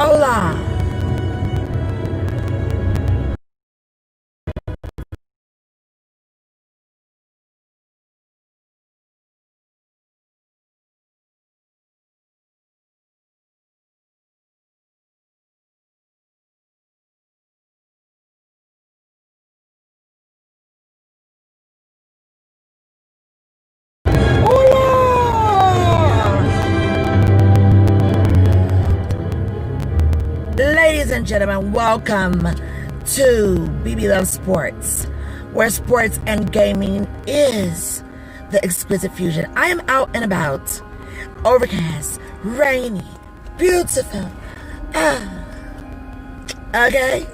Hola. Ladies and gentlemen, welcome to BB Loves Sports, where sports and gaming is the exquisite fusion. I am out and about, overcast, rainy, beautiful. Okay.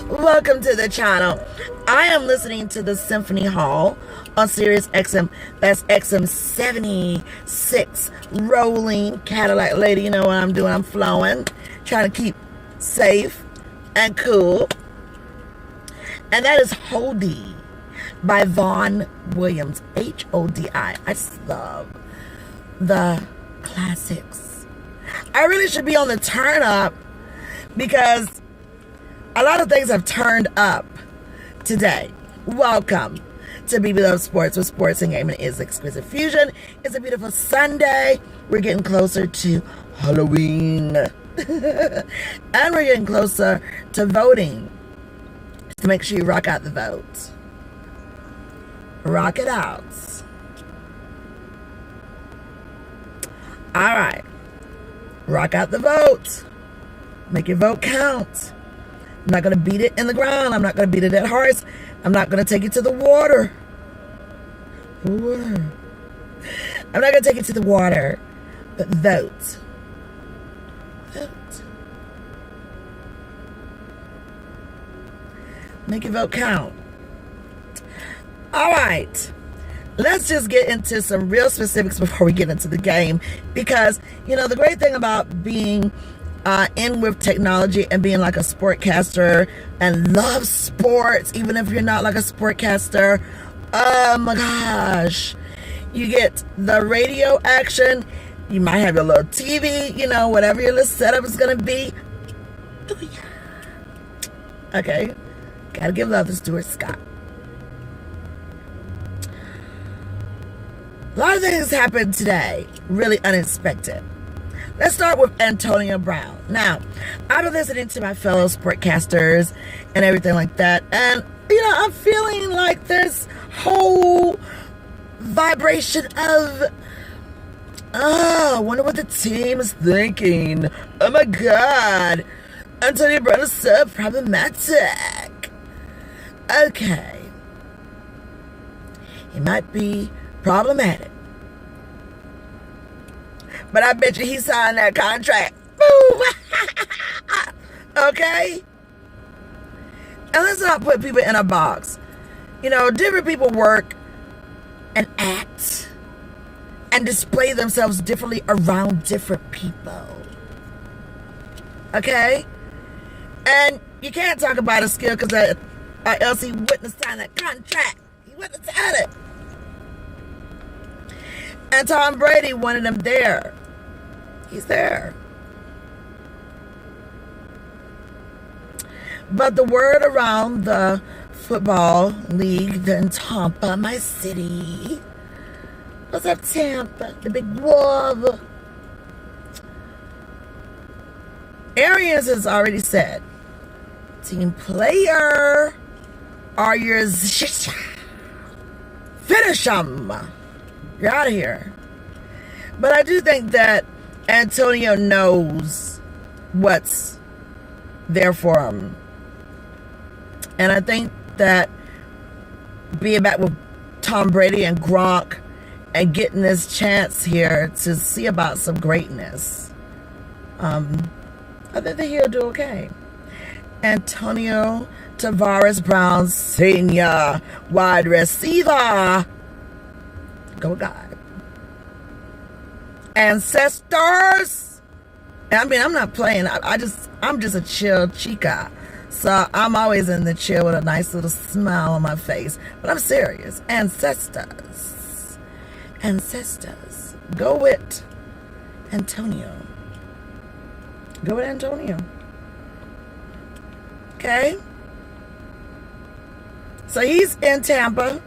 Welcome to the channel. I am listening to the Symphony Hall on Sirius XM. That's XM 76, rolling Cadillac lady. You know what I'm doing? I'm flowing, trying to keep safe and cool. And that is Hody by Vaughn Williams, H-O-D-I. I just love the classics. I really should be on the turn up because a lot of things have turned up today. Welcome to BB Loves Sports, where sports and gaming is exquisite fusion. It's a beautiful Sunday. We're getting closer to Halloween. And we're getting closer to voting. So make sure you rock out the vote. Rock it out. All right. Rock out the vote. Make your vote count. I'm not going to beat it in the ground. I'm not going to beat a dead horse. I'm not going to take it to the water. I'm not going to take it to the water. But vote. Vote. Make your vote count. All right. Let's just get into some real specifics before we get into the game. Because, you know, the great thing about being in with technology and being like a sportcaster and love sports, even if you're not like a sportcaster, oh my gosh, you get the radio action. You might have your little TV, you know, whatever your little setup is gonna be. Oh yeah. Okay, gotta give love to Stuart Scott. A lot of things happened today, really unexpected. Let's start with Antonio Brown. Now, I've been listening to my fellow sportcasters and everything like that, and, you know, I'm feeling like this whole vibration of, I wonder what the team is thinking. Oh my God, Antonio Brown is so problematic. Okay. He might be problematic, but I bet you he signed that contract. Boom! Okay? And let's not put people in a box. You know, different people work and act and display themselves differently around different people. Okay? And you can't talk about a skill because or else he wouldn't have signed that contract. He wouldn't have signed it. And Tom Brady wanted him there. He's there. But the word around the football league in Tampa, my city. What's up, Tampa? The big wolf. Arians has already said, team player, are yours. Finish them. You're out of here. But I do think that Antonio knows what's there for him. And I think that being back with Tom Brady and Gronk and getting this chance here to see about some greatness, I think that he'll do okay. Antonio Tavares Brown Sr., wide receiver. Go God. Ancestors. I mean, I'm not playing. I'm just a chill Chica. So I'm always in the chill with a nice little smile on my face. But I'm serious. Ancestors. Go with Antonio. Go with Antonio. Okay? So he's in Tampa.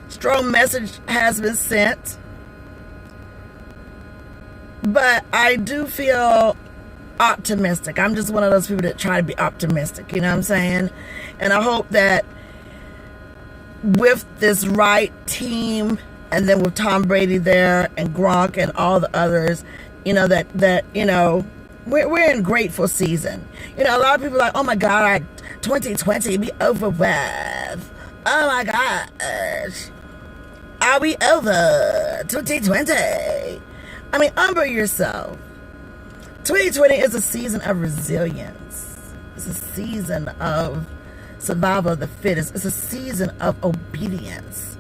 Strong message has been sent. But I do feel optimistic. I'm just one of those people that try to be optimistic. You know what I'm saying? And I hope that with this right team, and then with Tom Brady there and Gronk and all the others, you know, that you know, we're in grateful season. You know, a lot of people are like, oh my God, 2020 be over with. Oh my gosh. Are we over 2020? I mean, humble yourself. 2020 is a season of resilience. It's a season of survival of the fittest. It's a season of obedience.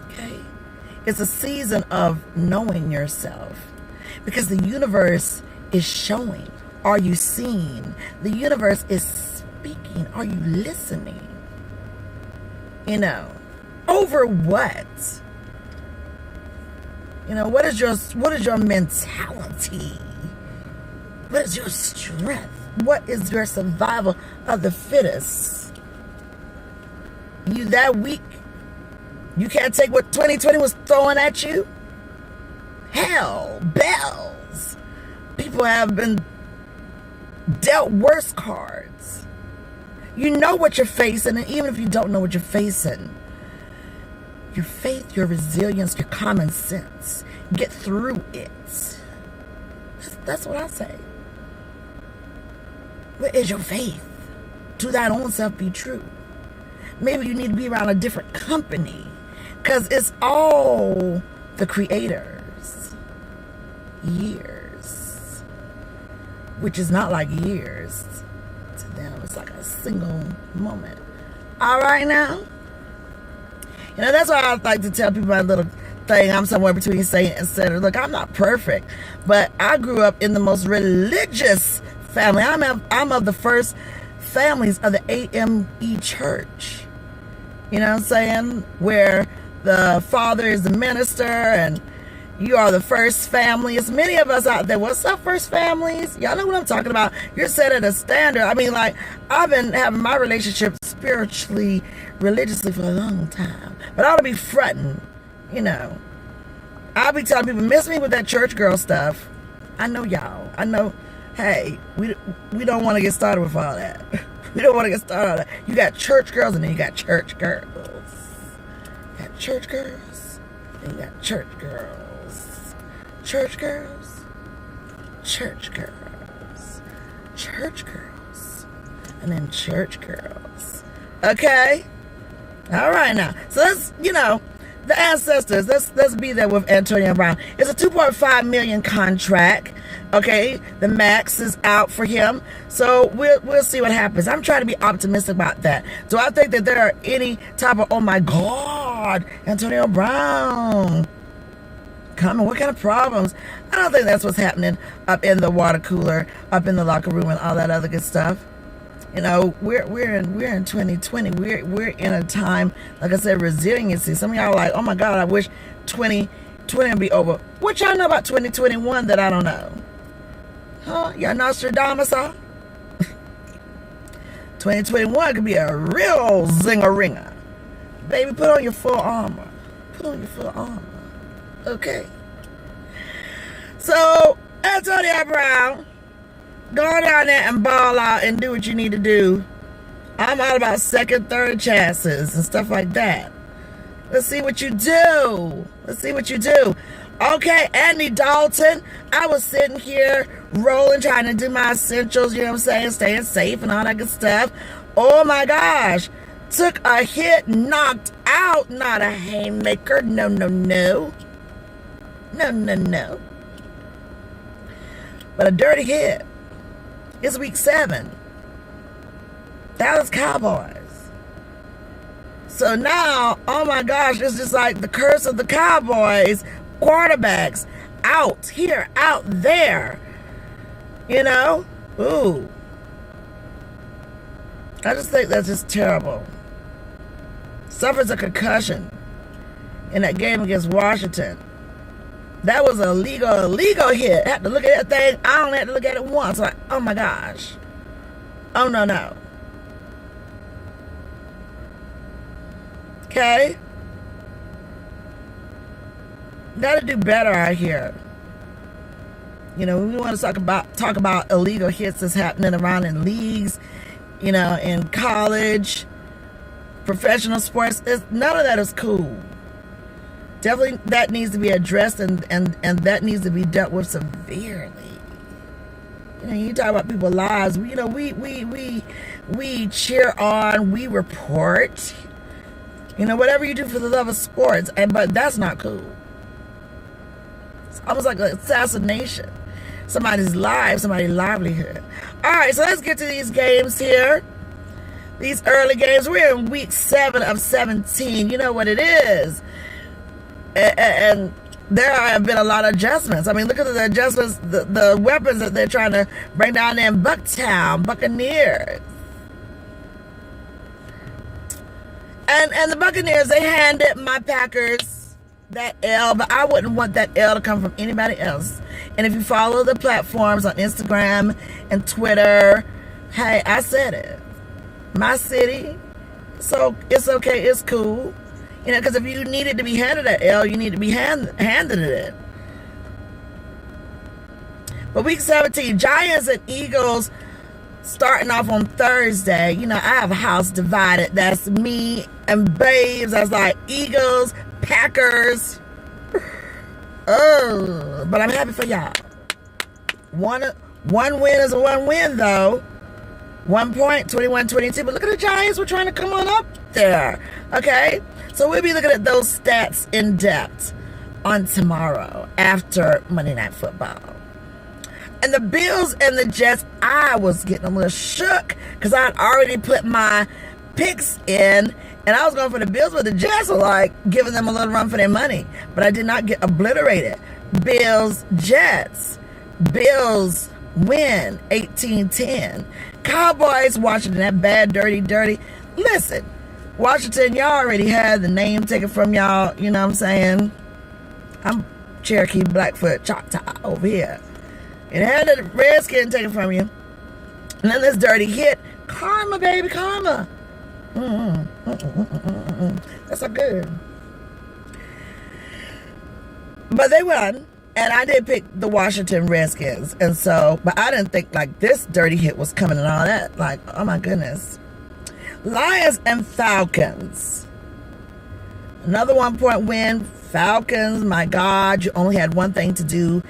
Okay? It's a season of knowing yourself. Because the universe is showing. Are you seeing? The universe is speaking. Are you listening? You know, over what? You know, what is your mentality? What is your strength? What is your survival of the fittest? You that weak? You can't take what 2020 was throwing at you? Hell, bells. People have been dealt worse cards. You know what you're facing, and even if you don't know what you're facing, your faith, your resilience, your common sense, get through it. That's what I say. Where is your faith? To thine own self be true. Maybe you need to be around a different company, because it's all the Creator's years, which is not like years to them. It's like a single moment. All right now. You know, that's why I like to tell people my little thing. I'm somewhere between saint and sinner. Look, I'm not perfect, but I grew up in the most religious family. I'm of the first families of the AME church. You know what I'm saying? Where the father is the minister and you are the first family. It's many of us out there. What's up, first families? Y'all know what I'm talking about. You're setting a standard. I mean, like, I've been having my relationship spiritually, religiously for a long time. But I ought to be fronting, you know. I'll be telling people, miss me with that church girl stuff. I know y'all. I know, hey, we don't want to get started with all that. We don't want to get started on that. You got church girls and then you got church girls. You got church girls and you got church girls. Church girls, church girls, church girls, and then church girls. Okay? All right now. So let's, you know, the ancestors, let's be there with Antonio Brown. It's a $2.5 million contract. Okay? The max is out for him. So we'll see what happens. I'm trying to be optimistic about that. Do I think that there are any type of, oh my God, Antonio Brown coming? What kind of problems? I don't think that's what's happening up in the water cooler, up in the locker room, and all that other good stuff. You know, we're in 2020. We're in a time, like I said, resiliency. Some of y'all are like, oh my God, I wish 2020 would be over. What y'all know about 2021 that I don't know? Huh? Y'all Nostradamus? 2021 could be a real zinger ringer. Baby, put on your full armor. Put on your full armor. Okay. So, Antonio Brown, go down there and ball out and do what you need to do. I'm all about second, third chances and stuff like that. Let's see what you do. Let's see what you do. Okay, Andy Dalton. I was sitting here rolling, trying to do my essentials, you know what I'm saying, staying safe and all that good stuff. Oh my gosh. Took a hit, knocked out, not a haymaker. No, no, no. No, no, no. But a dirty hit. It's week 7. Dallas Cowboys. So now, oh my gosh, it's just like the curse of the Cowboys. Quarterbacks out here, out there. You know? Ooh. I just think that's just terrible. Suffers a concussion in that game against Washington. That was a illegal hit. I had to look at that thing. I only had to look at it once. Like, oh my gosh. Oh no. Okay. Gotta do better out here. You know, we want to talk about illegal hits that's happening around in leagues, you know, in college, professional sports. None of that is cool. Definitely that needs to be addressed, and that needs to be dealt with severely. You know, you talk about people's lives. You know, we cheer on, we report. You know, whatever you do for the love of sports, but that's not cool. It's almost like an assassination. Somebody's life, somebody's livelihood. All right, so let's get to these games here. These early games. We're in week 7 of 17. You know what it is. And there have been a lot of adjustments. I mean, look at the adjustments, the weapons that they're trying to bring down there in Bucktown, Buccaneers. And the Buccaneers, they handed my Packers that L, but I wouldn't want that L to come from anybody else. And if you follow the platforms on Instagram and Twitter, hey, I said it. My city, so it's okay, it's cool. You know, because if you needed to be handed that L, you need to be handed it. But week 17, Giants and Eagles starting off on Thursday. You know, I have a house divided. That's me and babes. That's like Eagles, Packers. Oh, but I'm happy for y'all. One win is one win, though. 1 point, 21-22. But look at the Giants. We're trying to come on up there. Okay? So we'll be looking at those stats in depth on tomorrow after Monday Night Football. And the Bills and the Jets, I was getting a little shook because I had already put my picks in, and I was going for the Bills, but the Jets were like giving them a little run for their money. But I did not get obliterated. Bills, Jets. Bills win 18-10. Cowboys, Washington, that bad, dirty. Listen, Washington, y'all already had the name taken from y'all, you know what I'm saying? I'm Cherokee, Blackfoot, Choctaw over here. It had the Redskin taken from you. And then this dirty hit. Karma, baby, karma. That's so good. But they won. And I did pick the Washington Redskins. And so, but I didn't think like this dirty hit was coming and all that. Like, oh my goodness. Lions and Falcons. Another 1 point win. Falcons, my God, you only had one thing to do.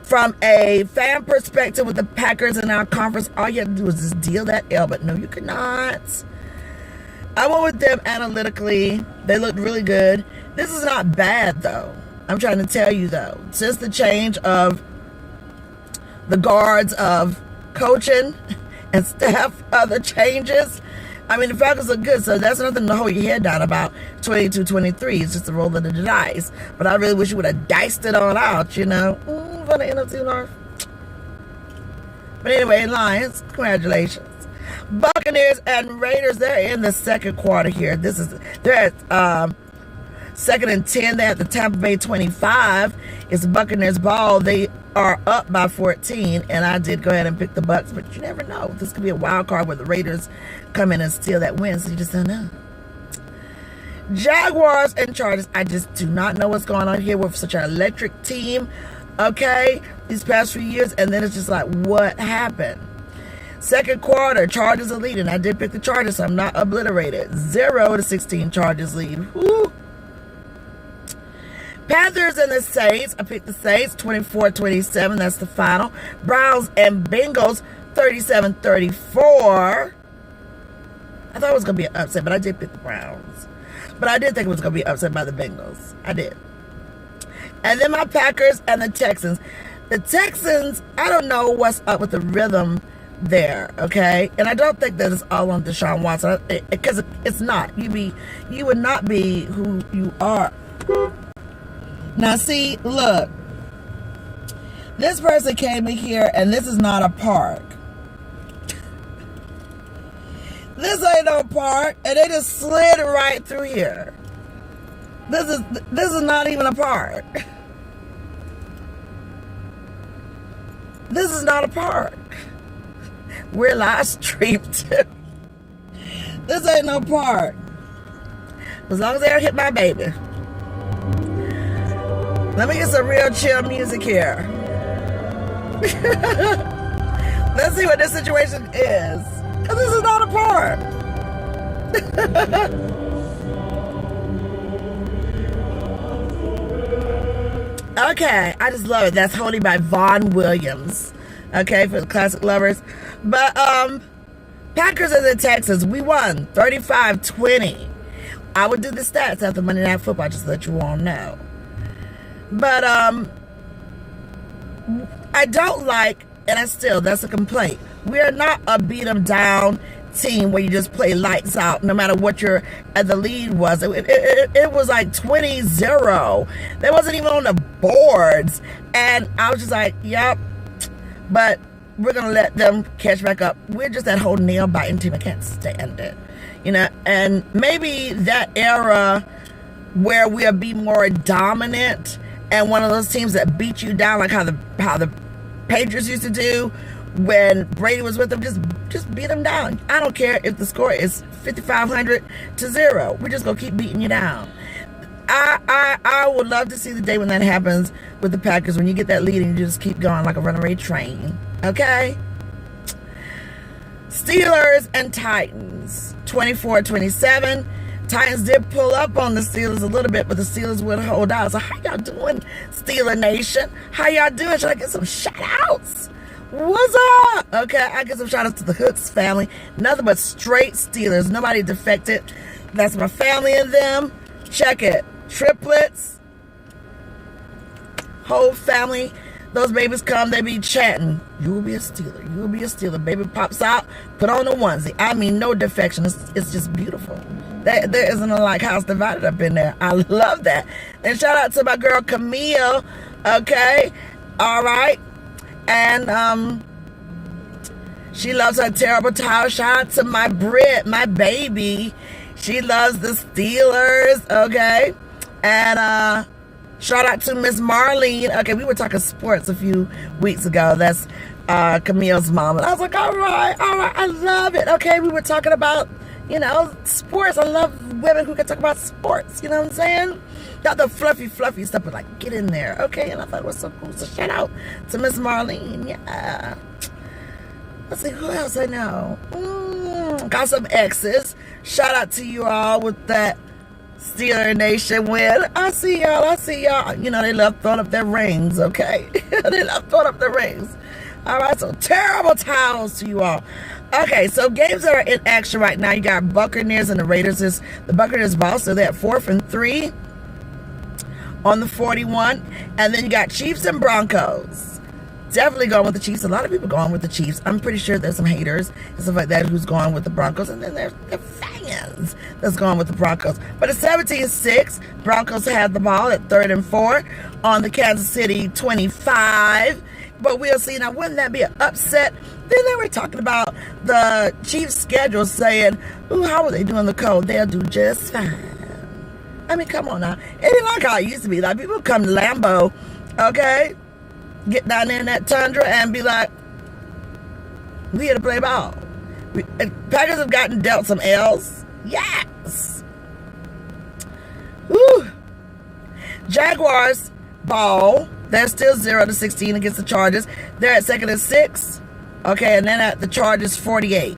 From a fan perspective with the Packers in our conference, all you had to do was just deal that L. But no, you could not. I went with them analytically. They looked really good. This is not bad, though. I'm trying to tell you, though. Since the change of the guards of coaching and staff, other changes, I mean, the Falcons look good, so that's nothing to hold your head down about. 22-23, it's just a roll of the dice. But I really wish you would have diced it all out, you know. For the NFC North. But anyway, Lions, congratulations. Buccaneers and Raiders, they're in the second quarter here. They're at 2nd and 10. They're at the Tampa Bay 25. It's Buccaneers ball. They are up by 14, and I did go ahead and pick the Bucs, but you never know. This could be a wild card where the Raiders come in and steal that win, so you just don't know. Jaguars and Chargers, I just do not know what's going on here with such an electric team, okay, these past few years, and then it's just like, what happened? Second quarter, Chargers are leading. I did pick the Chargers, so I'm not obliterated. 0-16 Chargers lead. Woo! Panthers and the Saints. I picked the Saints, 24-27. That's the final. Browns and Bengals, 37-34. I thought it was going to be an upset, but I did pick the Browns. But I did think it was going to be upset by the Bengals. I did. And then my Packers and the Texans. The Texans, I don't know what's up with the rhythm there, okay? And I don't think that it's all on Deshaun Watson, because it's not. You would not be who you are. Now, see, look. This person came in here, and this is not a park. This ain't no park, and they just slid right through here. This is not even a park. This is not a park. We're live streamed too. This ain't no park. As long as they don't hit my baby. Let me get some real chill music here. Let's see what this situation is. Because this is not a park. Okay, I just love it. That's Holy by Vaughn Williams. Okay, for the classic lovers. But, Packers is in Texas. We won 35-20. I would do the stats after Monday Night Football, just to let you all know. But, I don't like, and that's a complaint. We are not a beat 'em down team where you just play lights out no matter what your the lead was. It was like 20-0. They wasn't even on the boards, and I was just like, yep, but we're gonna let them catch back up. We're just that whole nail biting team. I can't stand it, and maybe that era where we'll be more dominant and one of those teams that beat you down, like how the Patriots used to do when Brady was with them. Just beat them down. I don't care if the score is 5,500-0. We're just gonna keep beating you down. I would love to see the day when that happens with the Packers, when you get that lead and you just keep going like a runaway train. Okay? Steelers and Titans, 24-27. Titans did pull up on the Steelers a little bit, but the Steelers would hold out. So how y'all doing, Steeler Nation? How y'all doing? Should I get some shout-outs? What's up? Okay, I get some shout-outs to the Hooks family. Nothing but straight Steelers. Nobody defected. That's my family and them. Check it. Triplets. Whole family. Those babies come, they be chatting. You will be a Steeler. You will be a Steeler. Baby pops out, put on a onesie. I mean, no defection. It's just beautiful. There isn't a like house divided up in there. I love that. And shout out to my girl Camille. Okay. All right. And she loves her terrible towel. Shout out to my Brit, my baby. She loves the Steelers. Okay. And shout out to Miss Marlene. Okay, we were talking sports a few weeks ago. That's Camille's mom. And I was like, all right, I love it. Okay, we were talking about, sports. I love women who can talk about sports. You know what I'm saying? Not the fluffy stuff, but like, get in there. Okay, and I thought it was so cool. So shout out to Miss Marlene. Yeah. Let's see, who else I know? Got some exes. Shout out to you all with that Steeler Nation win. I see y'all. They love throwing up their rings, okay? They love throwing up their rings. All right, so terrible towels to you all. Okay, so games that are in action right now, you got Buccaneers and the Raiders. The Buccaneers ball, so they're at 4th and 3 on the 41. And then you got Chiefs and Broncos. Definitely going with the Chiefs. A lot of people going with the Chiefs. I'm pretty sure there's some haters and stuff like that who's going with the Broncos. And then there's the fans that's going with the Broncos. But at 17-6, Broncos had the ball at 3rd and 4 on the Kansas City 25. But we'll see. Now, wouldn't that be an upset? Then they were talking about the Chiefs' schedule, saying, ooh, how are they doing the cold? They'll do just fine. I mean, come on now. It ain't like how it used to be. Like, people come to Lambeau, okay? Get down there in that tundra and be like, we here to play ball. Packers have gotten dealt some L's. Yes. Woo. Jaguars ball. They're still 0-16 against the Chargers. They're at 2nd and 6. Okay, and then at the Chargers 48.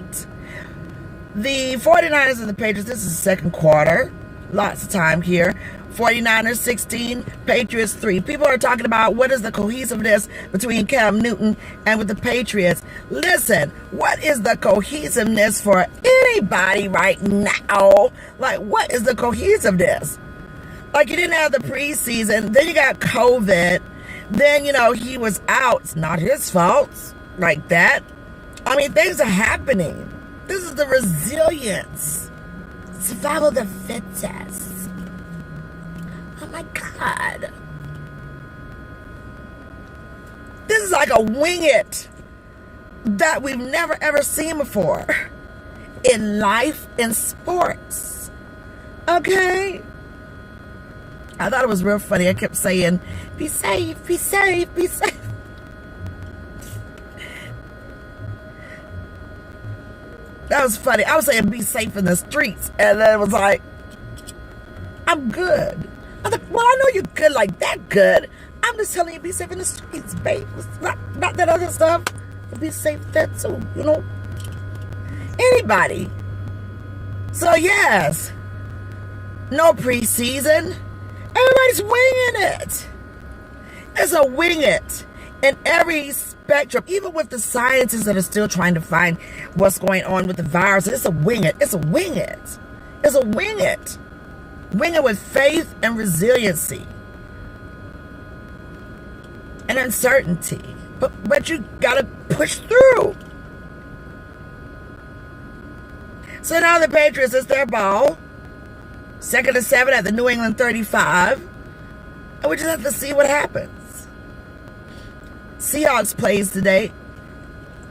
The 49ers and the Patriots, this is the second quarter. Lots of time here. 49ers 16, Patriots 3. People are talking about what is the cohesiveness between Cam Newton and with the Patriots. Listen, what is the cohesiveness for anybody right now? Like, what is the cohesiveness? Like, you didn't have the preseason, then you got COVID, then, he was out. It's not his fault. Like that. I mean, things are happening. This is the resilience. Survival of the fittest. Oh my God. This is like a wing it that we've never ever seen before in life, in sports. Okay? I thought it was real funny. I kept saying, be safe, be safe, be safe. That was funny. I was saying be safe in the streets. And then it was like, I'm good. I was like, well, I know you're good, like that good. I'm just telling you, be safe in the streets, babe. It's not that other stuff. Be safe there too, you know. Anybody. So yes, no preseason. Everybody's winging it. It's a wing it in every spectrum. Even with the scientists that are still trying to find what's going on with the virus, it's a wing it. It's a wing it. It's a wing it. Wing it with faith and resiliency and uncertainty. But you gotta push through. So now the Patriots, it's their ball. 2nd and 7 at the New England 35. And we just have to see what happens. Seahawks plays today,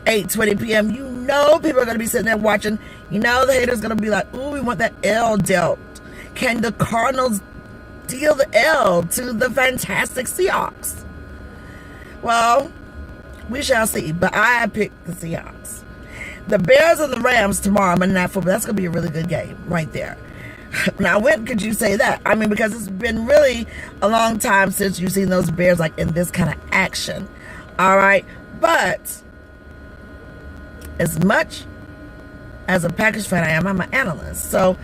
8:20 p.m. You know people are going to be sitting there watching. You know the haters going to be like, ooh, we want that L dealt. Can the Cardinals deal the L to the fantastic Seahawks? Well, we shall see. But I picked the Seahawks. The Bears and the Rams tomorrow, Monday Night Football. That's going to be a really good game right there. Now, when could you say that? I mean, because it's been really a long time since you've seen those Bears like in this kind of action. All right. But as much as a Packers fan I am, I'm an analyst. So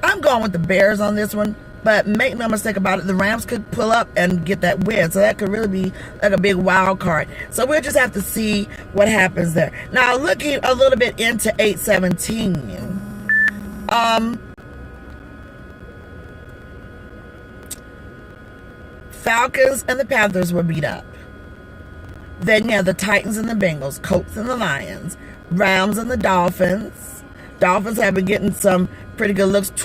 I'm going with the Bears on this one. But make no mistake about it, the Rams could pull up and get that win. So that could really be like a big wild card. So we'll just have to see what happens there. Now, looking a little bit into 8-17. Falcons and the Panthers were beat up. Then you have the Titans and the Bengals, Colts and the Lions, Rams and the Dolphins. Dolphins have been getting some pretty good looks. And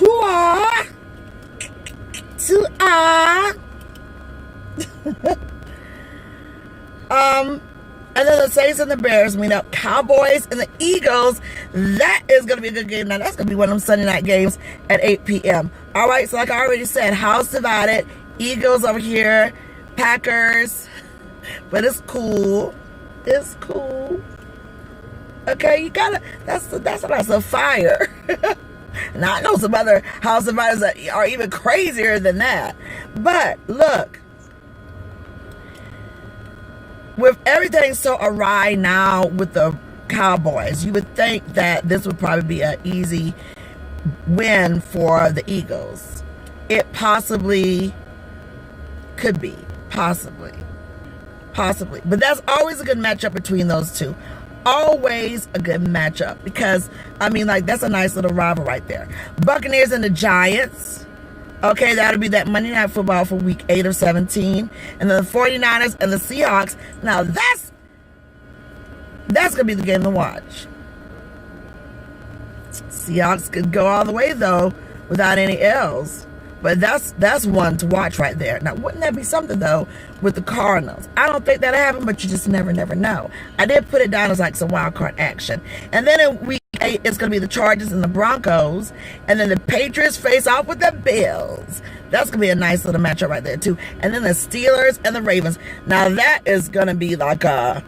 then the Saints and the Bears meet up. Cowboys and the Eagles. That is going to be a good game. Now, that's going to be one of them Sunday night games at 8 p.m. All right, so like I already said, house divided. Eagles over here, Packers, but it's cool. It's cool. Okay, you gotta. That's a fire. Now I know some other house dividers that are even crazier than that. But look, with everything so awry now with the Cowboys, you would think that this would probably be an easy win for the Eagles. It possibly could be, possibly, but that's always a good matchup between those two. Always a good matchup because I mean, like, that's a nice little rival right there. Buccaneers and the Giants. Okay, that'll be that Monday Night Football for week 8 of 17, and then the 49ers and the Seahawks. Now that's gonna be the game to watch. Seahawks could go all the way though without any L's. But that's one to watch right there. Now, wouldn't that be something, though, with the Cardinals? I don't think that'll happen, but you just never know. I did put it down as like some wild card action. And then in week 8, it's going to be the Chargers and the Broncos. And then the Patriots face off with the Bills. That's going to be a nice little matchup right there, too. And then the Steelers and the Ravens. Now, that is going to be like a,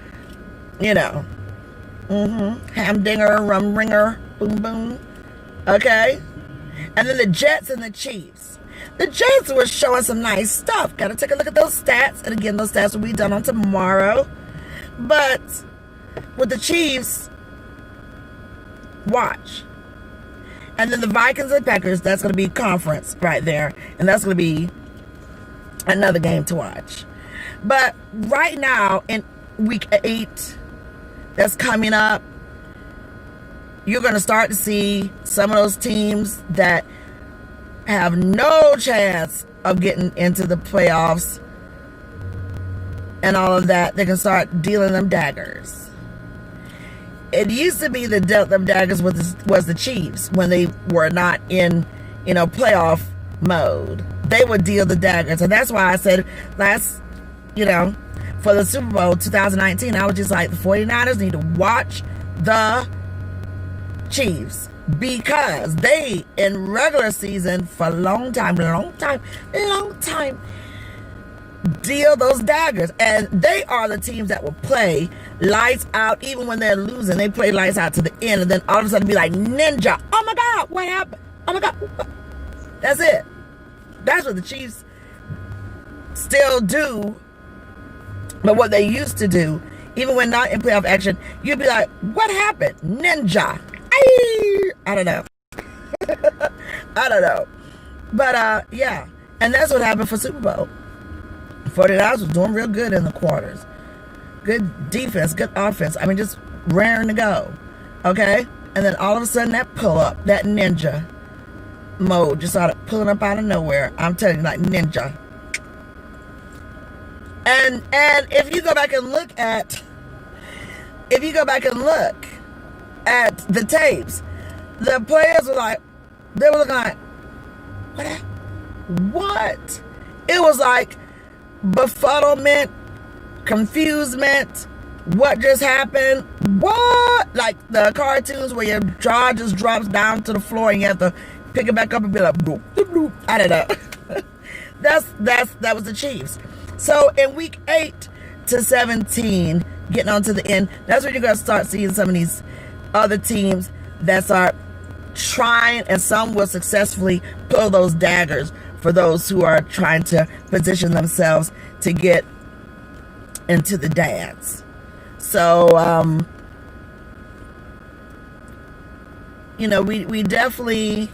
hamdinger, rum ringer, boom, boom. Okay? And then the Jets and the Chiefs. The Jets were showing some nice stuff. Got to take a look at those stats. And again, those stats will be done on tomorrow. But with the Chiefs, watch. And then the Vikings and Packers, that's going to be conference right there. And that's going to be another game to watch. But right now, in week 8, that's coming up, you're going to start to see some of those teams that have no chance of getting into the playoffs and all of that. They can start dealing them daggers. It used to be that dealt them daggers was the Chiefs when they were not in, playoff mode. They would deal the daggers. And that's why I said for the Super Bowl 2019, I was just like, the 49ers need to watch the Chiefs, because they in regular season for a long time, deal those daggers. And they are the teams that will play lights out. Even when they're losing, they play lights out to the end, and then all of a sudden be like, ninja, oh my God, what happened? Oh my God. That's it. That's what the Chiefs still do. But what they used to do, even when not in playoff action, you'd be like, what happened? Ninja. I don't know. I don't know. But yeah. And that's what happened for Super Bowl. 49ers was doing real good in the quarters. Good defense, good offense. I mean, just raring to go. Okay? And then all of a sudden, that pull-up, that ninja mode just started pulling up out of nowhere. I'm telling you, like ninja. And if you go back and look at the tapes, the players were like, they were looking like, what? It was like befuddlement, confusement. What just happened? What? Like the cartoons where your jaw just drops down to the floor and you have to pick it back up and be like, bloop, bloop, bloop. I don't know. That was the Chiefs. So in week 8 to 17, getting on to the end, that's when you're going to start seeing some of these other teams that start trying, and some will successfully pull those daggers for those who are trying to position themselves to get into the dance. So, we definitely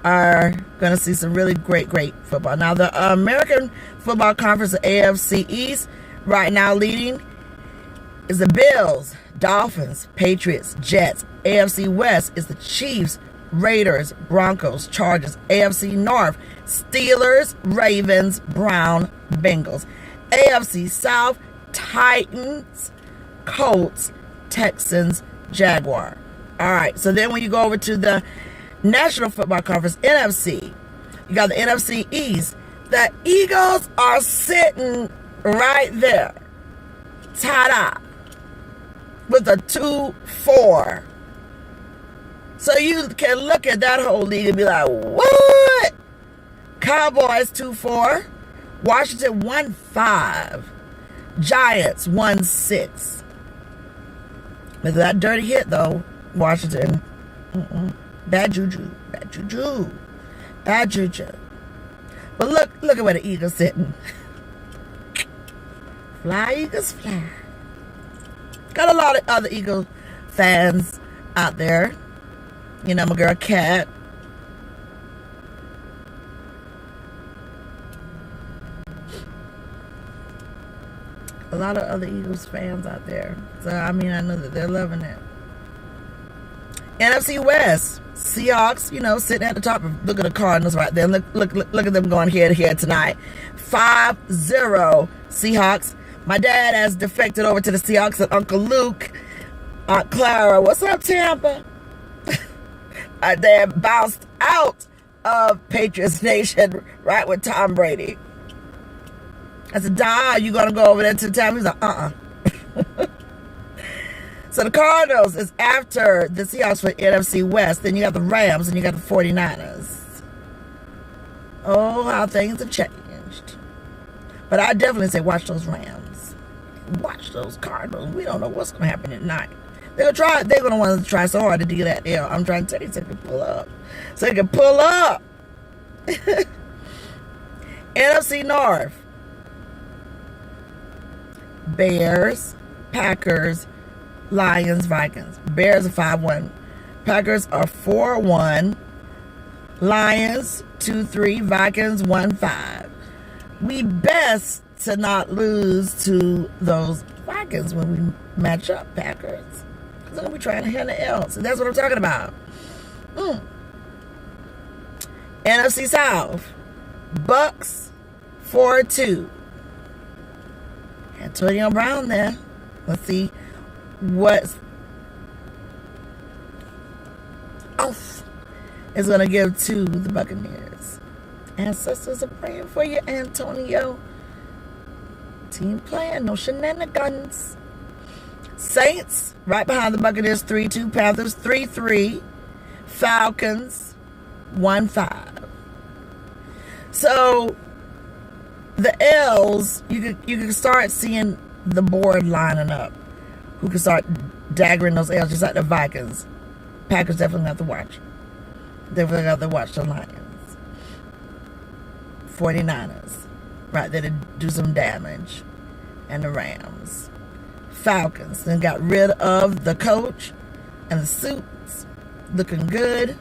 are going to see some really great football. Now, the American Football Conference, the AFC East, right now leading is the Bills, Dolphins, Patriots, Jets. AFC West is the Chiefs, Raiders, Broncos, Chargers. AFC North, Steelers, Ravens, Brown, Bengals. AFC South, Titans, Colts, Texans, Jaguar. All right, so then when you go over to the National Football Conference, NFC, you got the NFC East. The Eagles are sitting right there. Ta-da. With a 2-4. So you can look at that whole league and be like, what? Cowboys 2-4. Washington 1-5. Giants 1-6. With that dirty hit, though, Washington, bad juju. But look at where the Eagles sitting. Fly, Eagles, fly. Got a lot of other Eagle fans out there. You know, my girl Kat. A lot of other Eagles fans out there. So, I mean, I know that they're loving it. NFC West. Seahawks, sitting at the top. Look at the Cardinals right there. Look at them going head to head tonight. 5-0 Seahawks. My dad has defected over to the Seahawks, and Uncle Luke, Aunt Clara, what's up, Tampa? Our dad bounced out of Patriots Nation right with Tom Brady. I said, Don, you going to go over there to the Tampa? He's like, So the Cardinals is after the Seahawks for NFC West. Then you got the Rams and you got the 49ers. Oh, how things have changed. But I definitely say watch those Rams. Watch those Cardinals. We don't know what's going to happen at night. They're going to want to try so hard to do that L. I'm trying to tell you so they can pull up. So they can pull up. NFC North. Bears, Packers, Lions, Vikings. Bears are 5-1. Packers are 4-1. Lions 2-3. Vikings 1-5. We best to not lose to those Vikings when we match up, Packers. Because they're going to be trying to handle L. So that's what I'm talking about. NFC South. Bucks 4-2. Antonio Brown there. Let's see what off is going to give to the Buccaneers. Ancestors are praying for you, Antonio. Team playing, no shenanigans. Saints right behind the Buccaneers 3-2. Panthers 3-3. Falcons 1-5. So the L's, you can start seeing the board lining up. Who can start daggering those L's, just like the Vikings. Packers definitely have to watch. Definitely have to watch the Lions. 49ers, right there to do some damage. And the Rams. Falcons, then got rid of the coach and the suits. Looking good.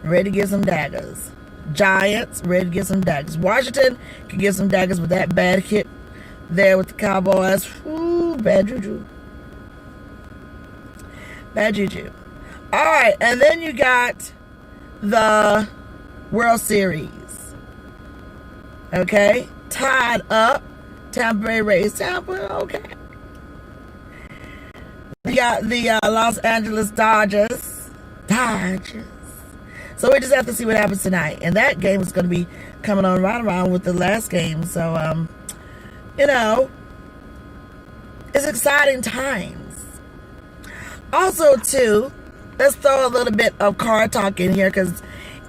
Ready to get some daggers. Giants, ready to get some daggers. Washington can get some daggers with that bad hit there with the Cowboys. Ooh, bad juju. Bad juju. All right, and then you got the World Series. Okay, tied up. Tampa Bay Rays. Tampa, okay. You got the Los Angeles Dodgers. So we just have to see what happens tonight. And that game is going to be coming on right around with the last game. So, you know, it's exciting times. Also, too, let's throw a little bit of car talk in here because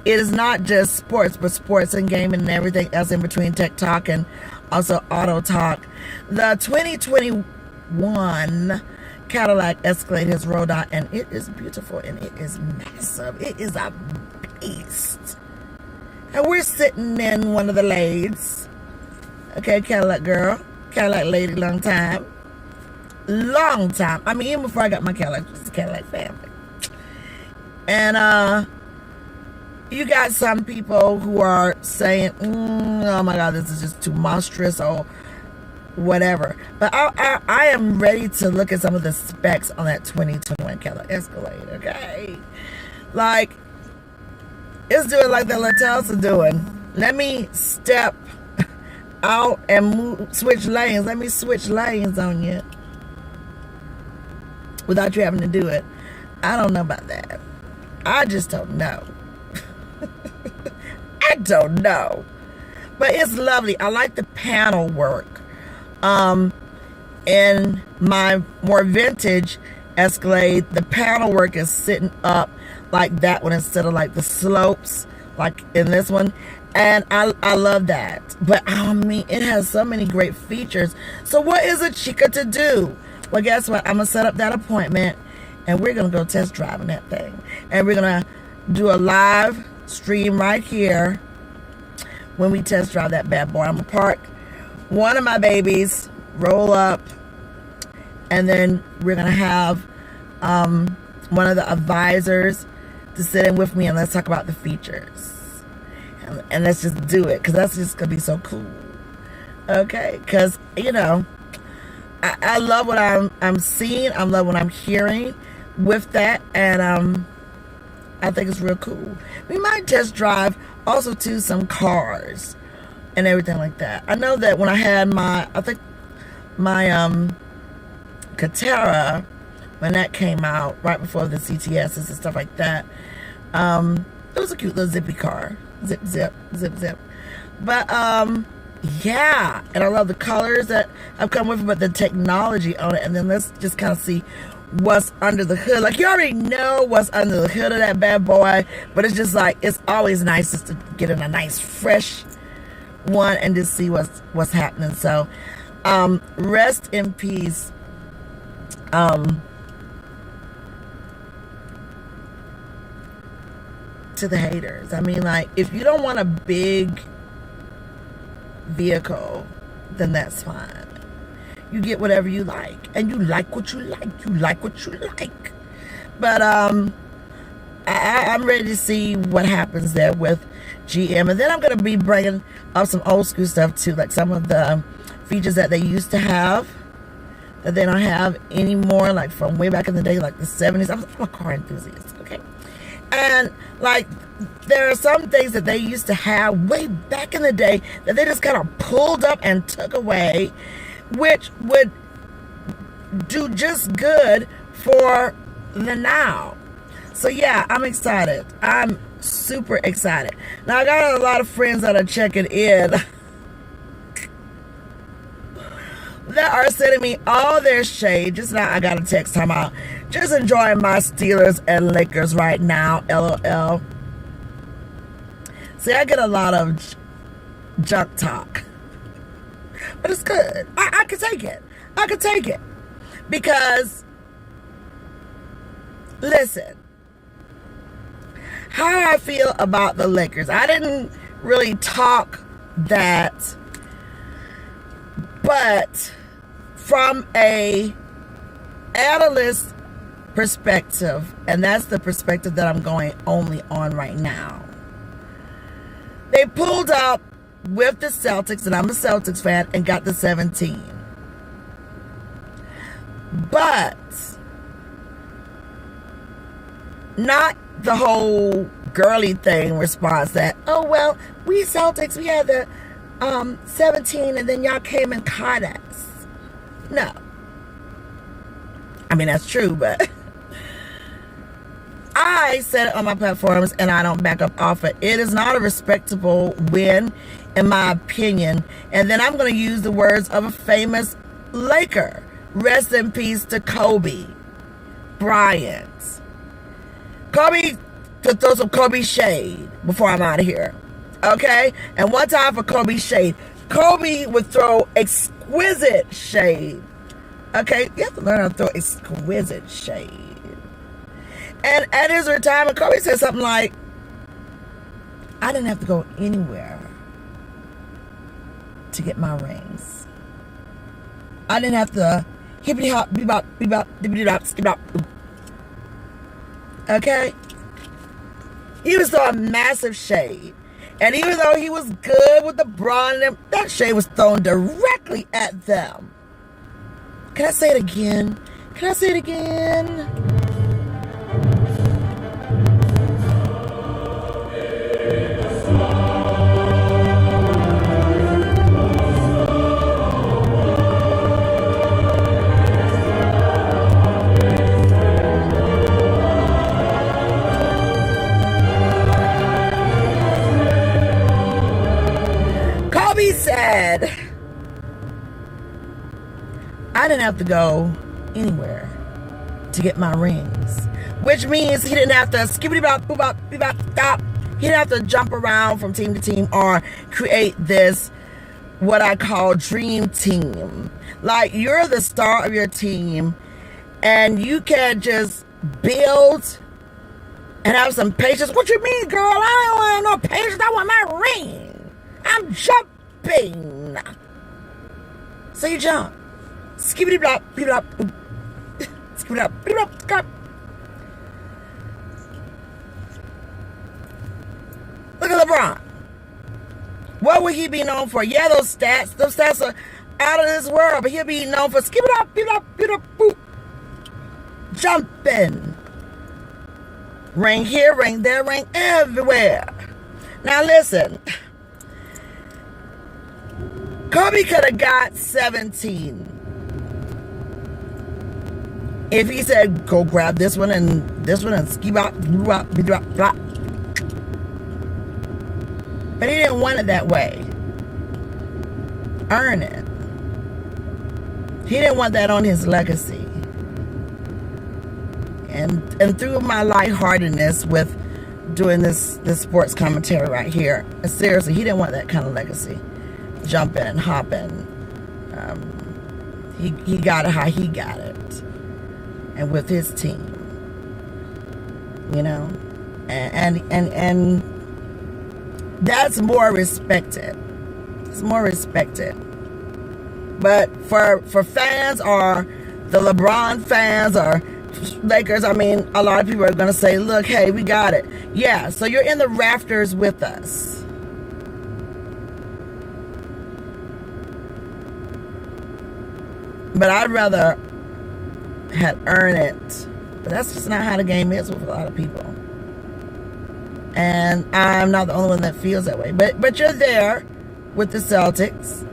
it is not just sports, but sports and gaming and everything else in between, tech talk and also auto talk. The 2021 Cadillac Escalade has rolled out, and it is beautiful and it is massive. It is a beast. And we're sitting in one of the lades. Okay, Cadillac girl, Cadillac lady, long time. Long time. I mean, even before I got my Cadillac, it's the Cadillac family. And you got some people who are saying, oh my God, this is just too monstrous or whatever. But I am ready to look at some of the specs on that 2021 Cadillac Escalade, okay? Like, it's doing like the Latels are doing. Let me step out and switch lanes. Let me switch lanes on you without you having to do it. I don't know about that. I just don't know. I don't know. But it's lovely. I like the panel work. In my more vintage Escalade, the panel work is sitting up like that one instead of like the slopes like in this one. And I love that. But I mean, it has so many great features. So what is a Chica to do? Well, guess what? I'm going to set up that appointment and we're going to go test driving that thing. And we're going to do a live stream right here when we test drive that bad boy. I'm going to park one of my babies, roll up, and then we're going to have one of the advisors to sit in with me and let's talk about the features. And let's just do it because that's just going to be so cool. Okay? Because, you know, I love what I'm seeing. I love what I'm hearing with that. And I think it's real cool. We might test drive also to some cars and everything like that. I know that when I had my Catera, when that came out right before the CTSs and stuff like that, it was a cute little zippy car. Zip, zip, zip, zip. But yeah, and I love the colors that have come with it, but the technology on it. And then let's just kind of see what's under the hood. Like, you already know what's under the hood of that bad boy, but it's just like, it's always nice just to get in a nice fresh one and just see what's happening. So rest in peace to the haters. I mean, like, if you don't want a big vehicle, then that's fine. You get whatever you like, and you like what you like. You like what you like. But I'm ready to see what happens there with GM, and then I'm going to be bringing up some old school stuff too, like some of the features that they used to have that they don't have anymore, like from way back in the day, like the 70s. I'm a car enthusiast, okay? And like, there are some things that they used to have way back in the day that they just kind of pulled up and took away, which would do just good for the now. So yeah, I'm excited. I'm super excited. Now, I got a lot of friends that are checking in that are sending me all their shade. Just now I got a text talking about just enjoying my Steelers and Lakers right now, LOL. See, I get a lot of junk talk But it's good. I could take it. I could take it. Because, listen, how I feel about the Lakers. I didn't really talk that, but from a analyst perspective, and that's the perspective that I'm going only on right now. They pulled up with the Celtics, and I'm a Celtics fan, and got the 17. But not the whole girly thing response that, oh, well, we Celtics, we had the 17, and then y'all came and caught us. No. I mean, that's true, but I said it on my platforms, and I don't back up off it. It is not a respectable win, in my opinion. And then I'm going to use the words of a famous Laker. Rest in peace to Kobe Bryant. Kobe, to throw some Kobe shade before I'm out of here. Okay? And one time for Kobe shade. Kobe would throw exquisite shade. Okay? You have to learn how to throw exquisite shade. And at his retirement, Kobe said something like, I didn't have to go anywhere to get my rings. I didn't have to hippity hop, bebop, bebop, dippity dop, skip dop. Okay? He was throwing massive shade. And even though he was good with LeBron and them, that shade was thrown directly at them. Can I say it again? Can I say it again? Said, I didn't have to go anywhere to get my rings, which means he didn't have to skippity bop, boop bop, beep bop, stop. He didn't have to jump around from team to team or create this, what I call dream team. Like, you're the star of your team, and you can't just build and have some patience. What you mean, girl? I don't want no patience. I want my ring. I'm jumping. So you jump. Skibbity blop, beep blop, boop. Skibbity blop, beep blop, stop. Look at LeBron. What would he be known for? Yeah, those stats are out of this world, but he'll be known for skibbity blop, beep blop, beep blop, boop. Jumping. Ring here, ring there, ring everywhere. Now listen. Kobe could have got 17 if he said, go grab this one and ski bop, bop, bop, bop. But he didn't want it that way. Earn it. He didn't want that on his legacy. And through my lightheartedness with doing this sports commentary right here, seriously, he didn't want that kind of legacy. Jumping and hopping. He got it how he got it. And with his team. You know? And that's more respected. It's more respected. But for fans or the LeBron fans or Lakers, I mean, a lot of people are going to say, look, hey, we got it. Yeah, so you're in the rafters with us. But I'd rather had earned it. But that's just not how the game is with a lot of people. And I'm not the only one that feels that way. But you're there with the Celtics.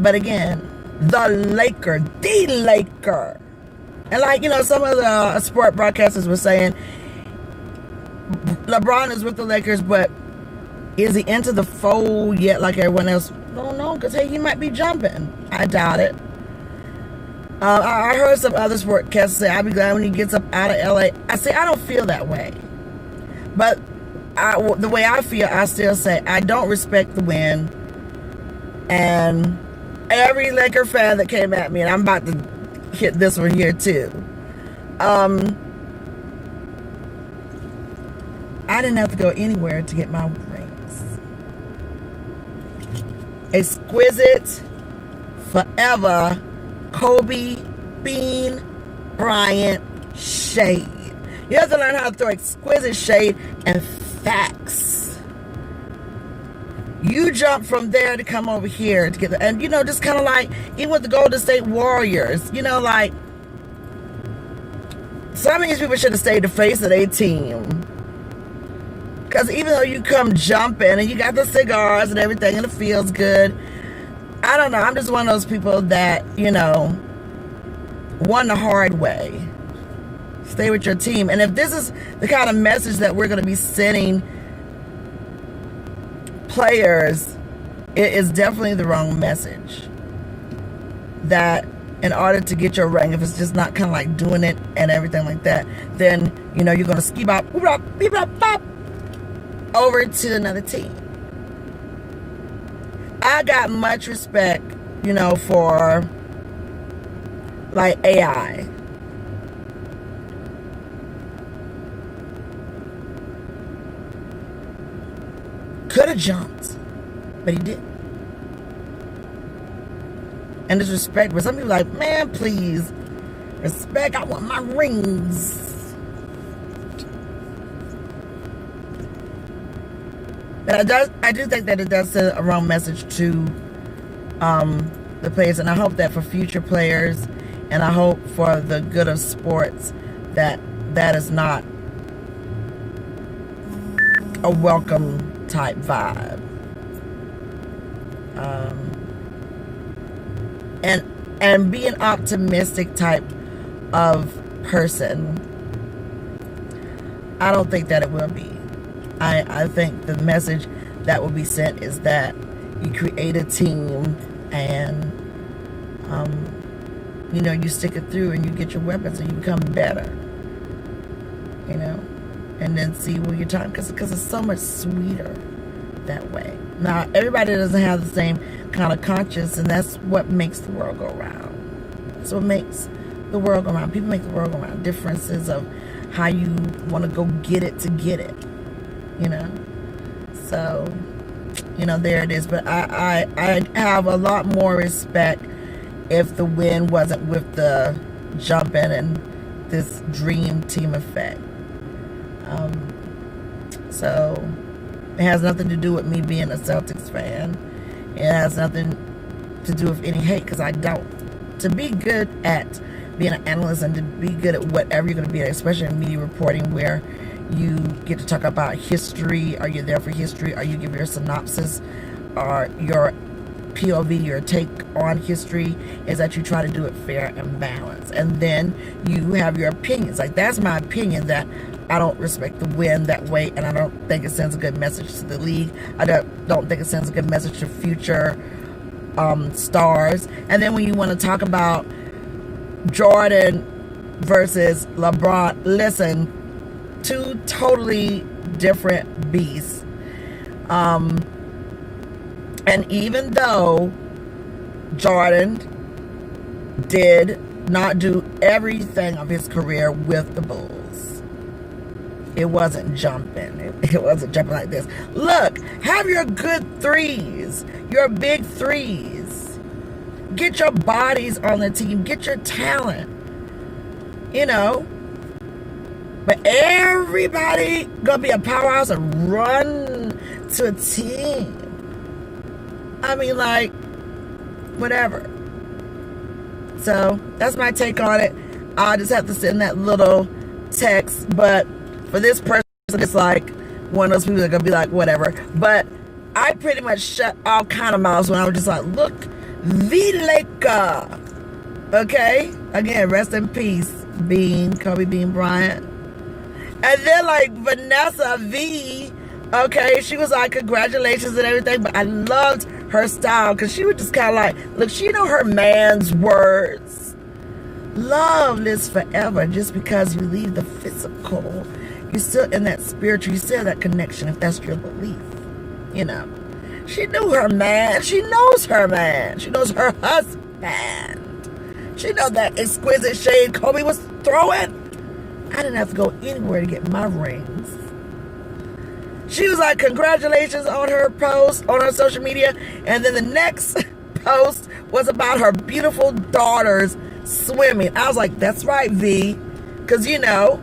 But again, the Laker. And like, you know, some of the sport broadcasters were saying, LeBron is with the Lakers, but is he into the fold yet like everyone else? Don't know, because hey, he might be jumping. I doubt it. I heard some other sportcasters say, I'll be glad when he gets up out of LA. I say, I don't feel that way. But the way I feel, I still say, I don't respect the win. And every Laker fan that came at me, and I'm about to hit this one here too. I didn't have to go anywhere to get my rings. Exquisite, forever, Kobe Bean Bryant shade. You have to learn how to throw exquisite shade and facts. You jump from there to come over here to get the, and just kind of like, even with the Golden State Warriors, like, some of these people should have stayed the face of their team. Because even though you come jumping and you got the cigars and everything and it feels good, I don't know. I'm just one of those people that, won the hard way. Stay with your team. And if this is the kind of message that we're going to be sending players, it is definitely the wrong message. That in order to get your ring, if it's just not kind of like doing it and everything like that, then, you're going to ski bop, beep bop, bop, over to another team. I got much respect, for like AI. Could have jumped, but he didn't. And there's respect, but some people are like, man, please, respect, I want my rings. But I do think that it does send a wrong message to the players, and I hope that for future players, and I hope for the good of sports, that is not a welcome type vibe. And be an optimistic type of person. I don't think that it will be. I think the message that will be sent is that you create a team and you stick it through and you get your weapons and you become better, and then see where your time, because it's so much sweeter that way. Now, everybody doesn't have the same kind of conscience, and that's what makes the world go round. That's what makes the world go round. People make the world go round. Differences of how you want to go get it to get it. So, there it is. But I have a lot more respect if the win wasn't with the jumping and this dream team effect. So, it has nothing to do with me being a Celtics fan. It has nothing to do with any hate, because I don't. To be good at being an analyst and to be good at whatever you're going to be at, especially in media reporting, where you get to talk about history. Are you there for history? Are you give your synopsis or your POV, your take on history, is that you try to do it fair and balanced. And then you have your opinions. Like, that's my opinion, that I don't respect the win that way, and I don't think it sends a good message to the league. I don't think it sends a good message to future stars. And then when you want to talk about Jordan versus LeBron, listen, two totally different beasts. And even though Jordan did not do everything of his career with the Bulls, it wasn't jumping. It wasn't jumping like this. Look, have your good threes, your big threes. Get your bodies on the team. Get your talent. But everybody gonna be a powerhouse and run to a team. I mean, like, whatever. So that's my take on it. I just have to send that little text. But for this person, it's like one of those people that are gonna be like, whatever. But I pretty much shut all kind of mouths when I was just like, look, the Laker. Okay? Again, rest in peace, Kobe Bean Bryant. And then, like, Vanessa V, okay, she was like, congratulations and everything, but I loved her style, because she was just kind of like, look, she know her man's words. Love lives forever. Just because you leave the physical, you're still in that spiritual, you still have that connection, if that's your belief, She knew her man. She knows her man. She knows her husband. She knows that exquisite shade Kobe was throwing. I didn't have to go anywhere to get my rings. She was like, congratulations on her post on her social media. And then the next post was about her beautiful daughters swimming. I was like, that's right, V. Because, you know,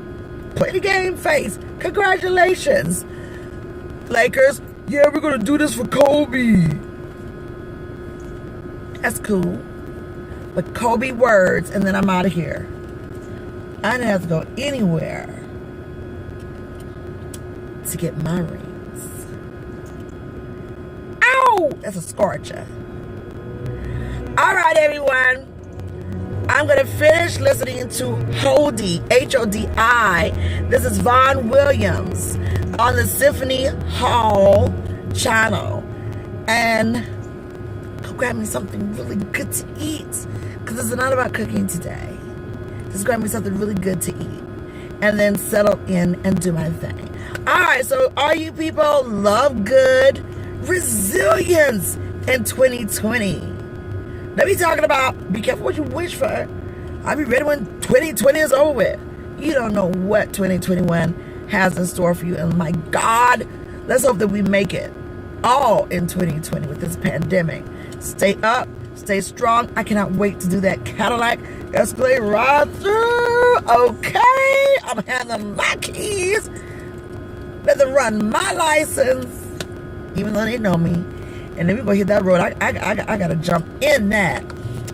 play the game face. Congratulations. Lakers, yeah, we're going to do this for Kobe. That's cool. But Kobe words, and then I'm out of here. I didn't have to go anywhere to get my rings. Ow! That's a scorcher. All right, everyone. I'm going to finish listening to Hodi, H-O-D-I. This is Vaughn Williams on the Symphony Hall channel. And go grab me something really good to eat. Because it's not about cooking today. Just grab me something really good to eat. And then settle in and do my thing. Alright, so all you people love good resilience in 2020. Let me talking about be careful what you wish for. I'll be ready when 2020 is over with. You don't know what 2021 has in store for you. And my God, let's hope that we make it all in 2020 with this pandemic. Stay up, stay strong. I cannot wait to do that Cadillac Escalade ride through. Okay, I'm handing my keys. Let them run my license, even though they know me. And then we gonna hit that road. I gotta jump in that.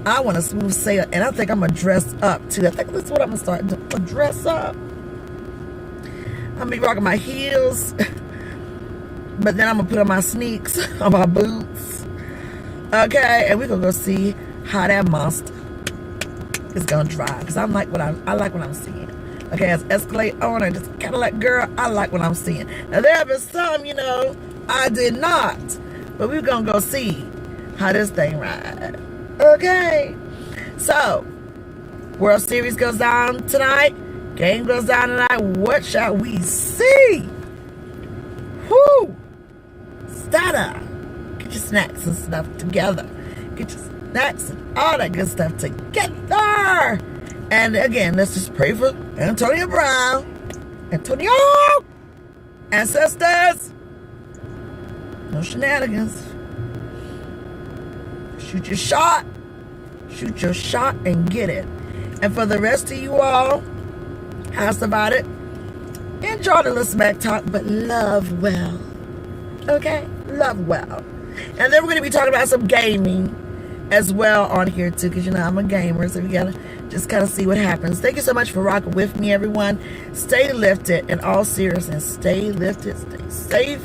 I want a smooth sail, and I think I'm gonna dress up too. I think that's what I'm gonna start doing. I'm gonna dress up. I'm gonna be rocking my heels, but then I'm gonna put on my sneaks, on my boots. Okay, and we're gonna go see how that monster is gonna drive. Cause I like what I'm seeing. Okay, as Escalade owner, this Cadillac girl, I like what I'm seeing. Now there have been some, you know, I did not. But we're going to go see how this thing rides. Okay. So, World Series goes down tonight. Game goes down tonight. What shall we see? Whoo! Stunner. Get your snacks and stuff together. Get your snacks and all that good stuff together. And again, let's just pray for Antonio Brown. Antonio! Ancestors! No shenanigans. Shoot your shot. Shoot your shot and get it. And for the rest of you all, ask about it. Enjoy the little smack talk, but love well. Okay? Love well. And then we're going to be talking about some gaming as well on here too, because you know I'm a gamer, so we gotta just kind of see what happens. Thank you so much for rocking with me, everyone. Stay lifted in all seriousness. Stay lifted, stay safe,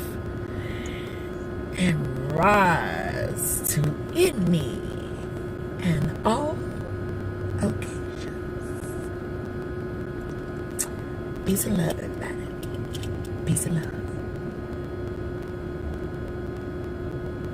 and rise to any and all occasions. Peace and love, everybody. Peace and love.